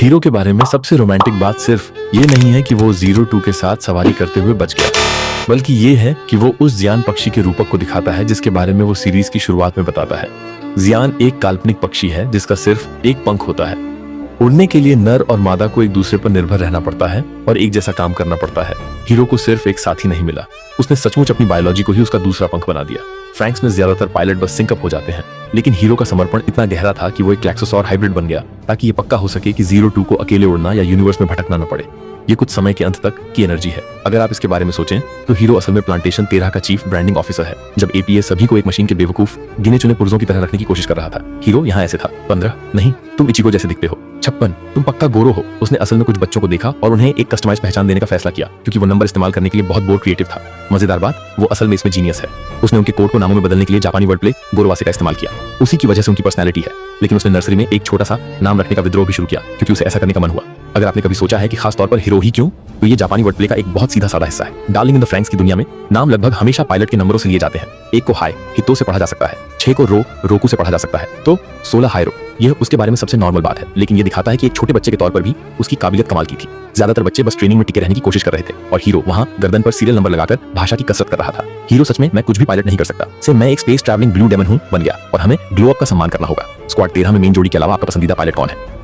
Hero के बारे में सबसे रोमांटिक बात सिर्फ ये नहीं है कि वो 02 के साथ सवारी करते हुए बच गया, बल्कि ये है कि वो उस जियान पक्षी के रूपक को दिखाता है जिसके बारे में वो सीरीज की शुरुआत में बताता है। जियान एक काल्पनिक पक्षी है जिसका सिर्फ एक पंख होता है। उड़ने के लिए नर और मादा को एक दूसरे पर निर्भर रहना पड़ता है और एक जैसा काम करना पड़ता है। हीरो को सिर्फ एक साथी नहीं मिला, उसने सचमुच अपनी बायोलॉजी को ही उसका दूसरा पंख बना दिया। फ्रैंक्स में ज्यादातर पायलट बस सिंकअप हो जाते हैं, लेकिन हीरो का समर्पण इतना गहरा था कि वो एक क्लैक्सोसॉर हाइब्रिड बन गया ताकि ये पक्का हो सके कि 02 को अकेले उड़ना या यूनिवर्स में भटकना न पड़े। ये कुछ समय के अंत तक की एनर्जी है। अगर आप इसके बारे में सोचें तो हीरो असल में प्लांटेशन 13 का चीफ ब्रांडिंग ऑफिसर है। जब एपीए सभी को एक मशीन के बेवकूफ गिने चुने पुर्जों की तरह रखने की कोशिश कर रहा था, हीरो यहाँ ऐसे था। 15 नहीं, तुम इचिको जैसे दिखते हो। 56 तुम पक्का गोरो हो। उसने असल में कुछ बच्चों को देखा और उन्हें एक कस्टमाइज पहचान देने का फैसला किया क्योंकि वो नंबर इस्तेमाल करने के लिए बहुत बोर्ड क्रिएटिव था। मजेदार बात, वो असल में इसमें जीनियस है। उसने उनके कोड को नामों में बदलने के लिए जापानी वर्ड प्ले गोरोवासे का इस्तेमाल किया। उसी की वजह से उनकी पर्सनैलिटी है। लेकिन उसने नर्सरी में एक छोटा सा नाम रखने का विद्रोह भी शुरू किया क्योंकि उसे ऐसा करने का मन हुआ। अगर आपने कभी सोचा है कि खास तौर पर हीरो ही क्यों, तो ये जापानी वर्ड प्ले का एक बहुत सीधा साधा हिस्सा है। डार्लिंग इन द फ्रैंक्स की दुनिया में नाम लगभग हमेशा पायलट के नंबरों से लिए जाते हैं। 1 को हाई हितो से पढ़ा जा सकता है, 6 को रोकू से पढ़ा जा सकता है, तो 16 हायरो। यह उसके बारे में सबसे नॉर्मल बात है, लेकिन ये दिखाता है कि एक छोटे बच्चे के तौर पर भी उसकी काबिलियत कमाल की थी। ज्यादातर बच्चे बस ट्रेनिंग में टिके रहने की कोशिश कर रहे थे और हीरो वहां गर्दन पर सीरियल नंबर लगाकर भाषा की कसरत कर रहा था। हीरो सच में मैं कुछ भी पायलट नहीं कर सकता, से मैं एक स्पेस ट्रैवलिंग ब्लू डेमन हूं बन गया और हमें ग्लो अप का सम्मान करना होगा। स्क्वाड 13 में मेन जोड़ी के अलावा आपका पसंदीदा पायलट कौन है?